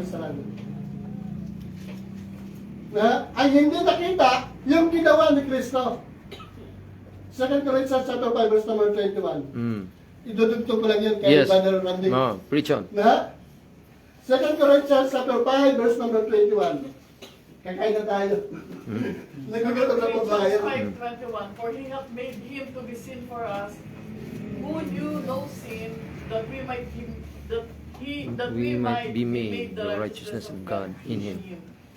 kasalanan. Na ay hindi nakita yung ginawa ni Kristo. 2 Corinthians chapter 5 verse number 21. Idudugtong ko lang yan kay Yes. Brother Randy. Preach on. Na 2 Corinthians chapter 5 verse number 21. Kakain na tayo. Nagkakaroon na po tayo. 5:21. For he hath made him to be sin for us, who knew no sin, that we might be made the righteousness of God in him.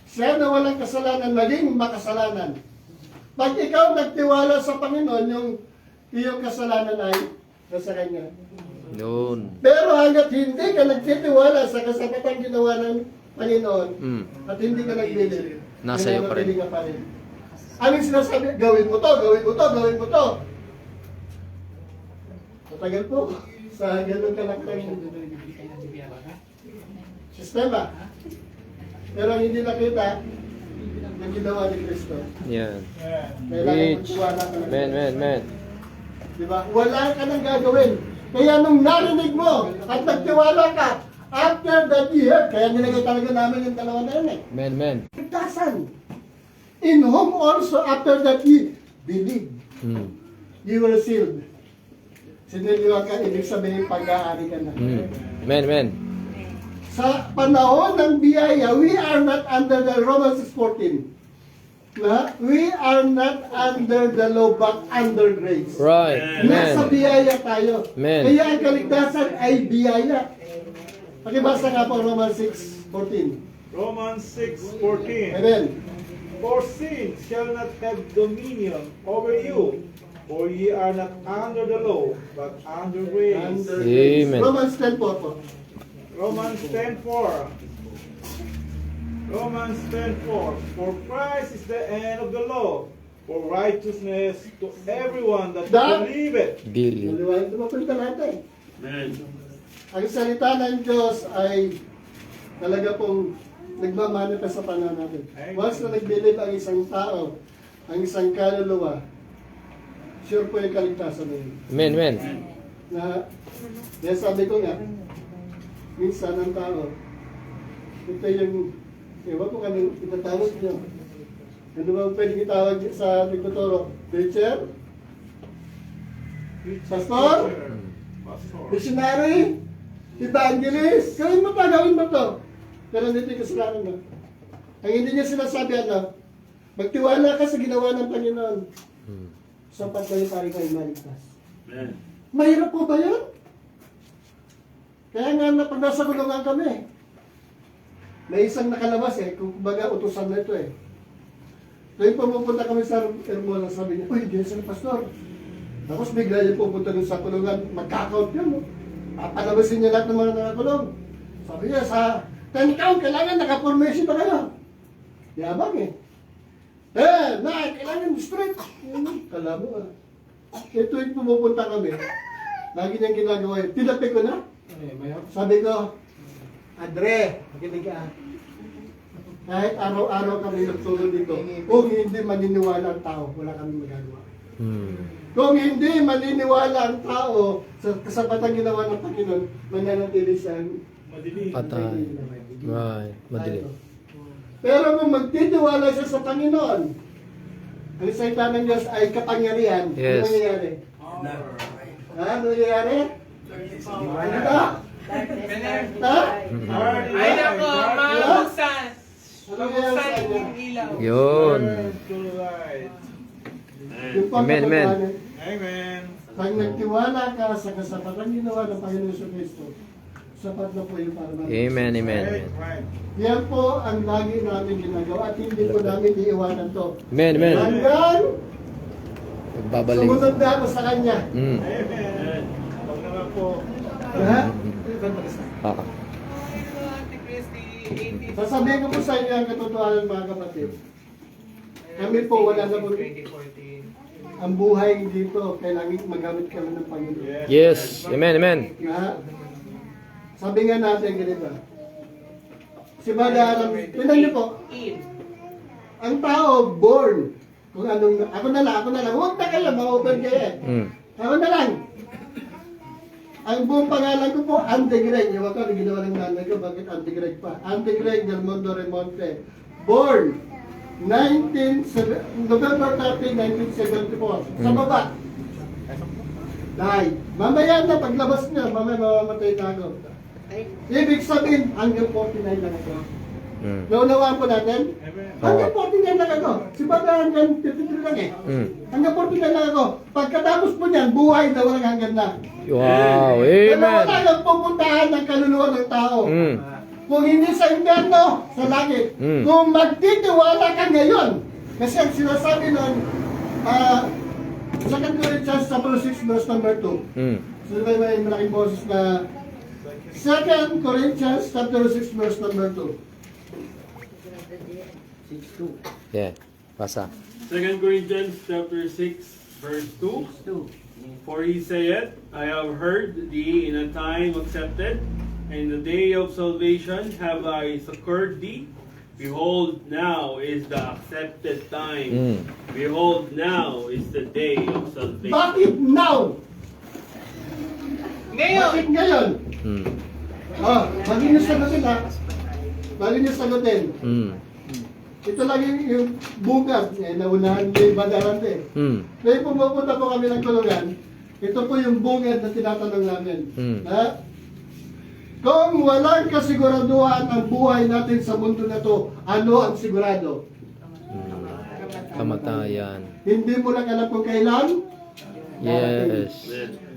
Siya na walang kasalanan, maging makasalanan. Pag ikaw nagtiwala sa Panginoon, yung iyong kasalanan ay nasa Kanya. Noon. Pero hanggat hindi ka nagtitiwala sa kasapatang ginawa ng Panginoon, at hindi ka nagbili, Nasa iyo pa rin. nananatili ka pa rin. Anong sinasabi? Gawin mo to, gawin mo to, gawin mo to. Matagal po. Sa ganun ka lang sistema. Pero ang hindi nakita, ang ginawa ni Kristo. Yan. Kailangan Preach. magtiwala ka lang. Men. Diba? Wala ka nang gagawin. Kaya nung narinig mo at nagtiwala ka, after that year, kaya nilagay talaga namin yung dalawa na yun eh. Men. Ligtasan. In whom also after that ye believe, you were sealed. Siniliwa ka, ibig sabihin pag-aari ka na. Men. Sa panahon ng biyaya, we are not under the Romans 14. Na? We are not under the law but under grace. Right. Nasa Men. biyaya tayo. Amen. Kaya ang kaligtasan ay biyaya. Pakibasa nga po Romans 6:14. Romans 6:14. Amen. For sin shall not have dominion over you, for ye are not under the law, but under grace. Under grace. Amen. Romans 10 po. Romans 10:4. Romans 10:4. For Christ is the end of the law, for righteousness to everyone that believeth. Billy. Naliwanag naman po yung talata eh. Ang salita ng Diyos ay talaga pong nagmamanifest sa panahon natin. Once na nag-believe ang isang tao, ang isang kaluluwa, sure po yung kaligtasan na yun. Men. Na, kaya sabi ko nga, minsan ang tao, ito yung, ewan ko kanang itatawag niyo. Ano ba ang pwedeng itawag sa Nicotoro? Preacher? Pastor? Missionary? Evangelist? Gawin mo to. Pero hindi yung kasalanan na. Ang hindi niya sinasabi magtiwala ka sa ginawa ng Panginoon. Sapat kayo pari kayo maligtas. Mahirap po ba yun? Kaya nga pag nasa gulungan kami, may isang nakalabas kung kumbaga utusan na ito Kaya pumunta kami sa Ermola, sabi niya, uy, diyan sa pastor. Tapos bigla niya pupunta dun sa kulungan, magkakount yun. Papalabasin niya lahat ng mga nakakulong. Sabi niya, sa 10 count, kailangan naka-formation na kayo. Yabang kailangan straight. Kala mo Ito yung pumupunta kami. Lagi niyang ginagawa yun. Tinapi ko na. Sabi ko, Andre, makinig ka. Kahit araw-araw kami nagtulog dito, kung hindi maniniwala ang tao, wala kami magagawa. Kung hindi maniniwala ang tao sa kasapatang ginawa ng Panginoon, mananatili siyang Patay. Right. Madilim. Pero kung magtitiwala siya sa Panginoon, ang salita ng Diyos ay kapangyarihan. Yes. Ano nangyayari? Ano nangyayari? Ano ka? Ha? Ay nako, mabuksan. Ano nangyayari sa Mabuksan kanya? yung ilaw. Yun. To light. Yung Amen, amen. Amen. Pag nagtiwala ka sa kasapatang ginawa ng Panginoon sa Kristo, sapat na po yung para namin. Amen. Right. Yan po ang lagi namin ginagawa at hindi po namin iiwanan to. Men. Hanggang Nagbabalik. sumunod na ako sa Kanya. Amen. Huwag naman po. Ha? Ate Christy, 80. Sasabihin ko po sa inyo ang katotohanan mga kapatid. Kami po wala na po 2014. ang buhay dito. Kailangan magamit kami ng Panginoon. Yes. Amen. Na, sabi nga natin ganito. Si Badaram, tingnan niyo po, ang tao born, kung anong, ako na lang, huwag na kayo, ma-open kayo Ako na lang. Ang buong pangalan ko po, Andy Greg. Yung ako, ginawa ng nanay ko, bakit Andy Greg pa? Andy Greg del Mundo Remonte. Born November 30, 1974. Sa baba. Died. Mamaya na, paglabas niya, mamaya mamamatay na ako. Ibig sabihin, hanggang 49 lang ako. Naunawaan po natin? Hanggang 49 lang ako. Si Baba hanggang 53 lang eh. Hanggang 49 lang ako. Pagkatapos po niyan, buhay na walang hanggan na. Wow, Kaya wala amen. kang pupuntahan ng kaluluwa ng tao. Kung hindi sa impyerno, sa langit. Kung magtitiwala ka ngayon, kasi ang sinasabi nun, 2 Corinthians chapter 6 verse number 2. So may malaking boses na 2 Corinthians chapter 6 verse number 2. Yeah, basa. 2 Corinthians chapter 6 verse 2. For he saith, I have heard thee in a time accepted, and in the day of salvation have I succored thee. Behold, now is the accepted time. Behold, now is the day of salvation. Bakit now? Ngayon! Bakit ngayon? Bago niyo sagutin ha. Bago niyo sagutin. Ito lang yung bugat. Naunahan niyo yung badarante. Kaya pumupunta po kami ng kulungan. Ito po yung bungad na tinatanong namin. Na, kung walang kasiguraduhan ang buhay natin sa mundo na to, ano ang sigurado? Kamatayan. Hindi mo lang alam kung kailan? Yes.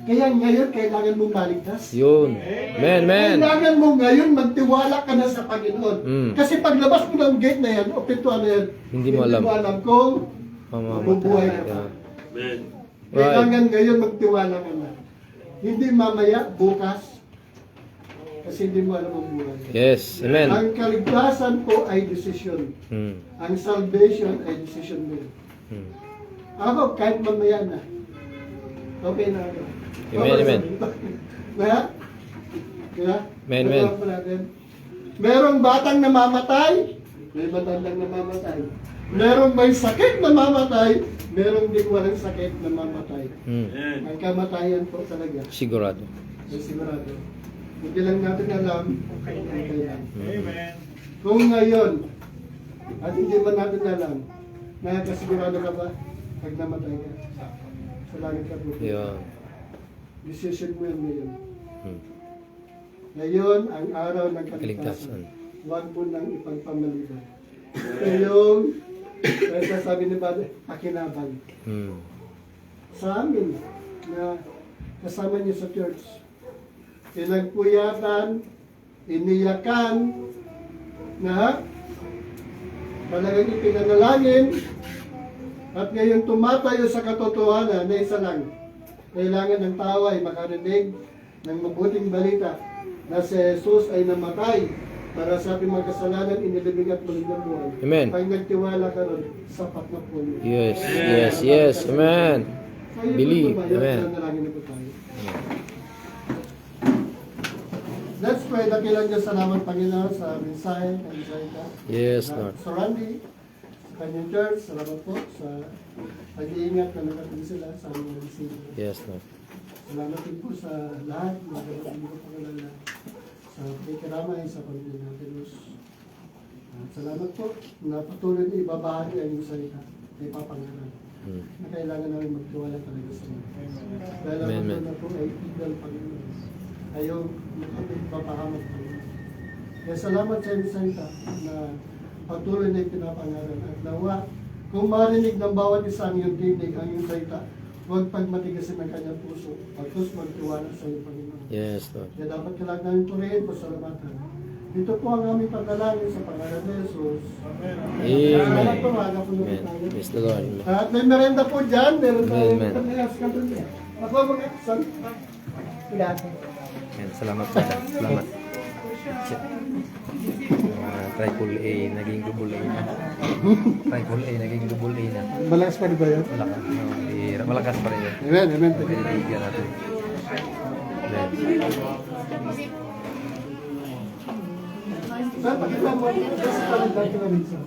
Kaya ngayon, kailangan mong maligtas. Yun. Men, men. Kailangan mo ngayon magtiwala ka na sa Panginoon. Kasi paglabas mo ng gate na yan, o pintuan na yan, Hindi mo alam. kung mabubuhay ka pa. Amen. Kailangan ngayon magtiwala ka na. Hindi mamaya, bukas, kasi hindi mo alam ang buhay. Yes, amen. Ang kaligtasan po ay decision. Ang salvation ay decision mo. Ako, kahit mamaya na. Okay na ako. Amen, amen. Kaya? Kaya? Amen, amen. Nagawa po natin. Merong batang namamatay, may matandang namamatay. Merong may sakit na mamatay, merong di walang sakit na mamatay. Amen. Ang kamatayan po talaga. Sigurado. Ay sigurado. Hindi lang natin alam kung kailan. Amen. Kung ngayon, at hindi man natin alam, nakakasigurado ka ba pag namatay ka? Sa langit ka po. Yun. Decision mo yan ngayon. Ngayon, ang araw ng kaligtasan. Kaligtasan. Huwag mo nang ipagpamaliban. Ito yung, kaya sasabi ni Padre, pakinabang. Sa amin, na kasama niyo sa church, pinagpuyatan, iniyakan, na talagang ipinanalangin, at ngayon tumatayo sa katotohanan na isa lang. Kailangan ng tao ay makarinig ng mabuting balita na si Jesus ay namatay para sa ating mga kasalanan, inilibing at muling nabuhay. Amen. Pag nagtiwala ka ron, sapat na po yun. Yes, yes, yes. Amen. Kayo po Believe. tumayo, Amen. nanalangin na po tayo. Let's pray. Dakilan niyo salamat, Panginoon, sa mensahe ng Isaita. Yes, Lord. Sa Randy, sa kanyang church, salamat po sa pag-iingat na nakating sila sa aming resino. Yes, Lord. Salamat din po sa lahat ng mga pangalanan sa pakikiramay sa pamilya natin, Lord. At salamat po na patuloy na ibabahagi ang iyong salita na ipapangalan na kailangan namin magtiwala talaga sa iyo. Dahil ang Amen, mundo amen. na po ay ideal, Panginoon. Ayaw magpapahamak, Panginoon. Kaya salamat sa iyong salita na patuloy na ipinapangalan at nawa kung marinig ng bawat isa ang iyong tinig, ang iyong salita, huwag pagmatigasin ng kanyang puso, pagkus magtiwala sa iyo, Panginoon. Yes, Lord. Kaya dapat kailangan namin purihin po sa lamatan. Dito po ang aming panalangin sa pangalan ni Jesus. Salamat po, mga kapunuan Amen. tayo. Yes, the Lord. Amen. At may merenda po dyan, meron tayong Amen. pagkakas kapatid. Ako mga son. Amen. Salamat po. Salamat. Triple A, naging double A na. Triple A, naging double A na. Malakas pa rin ba yun? Malakas. Malakas pa rin yun. Amen, amen. Bigyan natin. Amen. Sir, pakita mo. Sa palitan ko na minsan.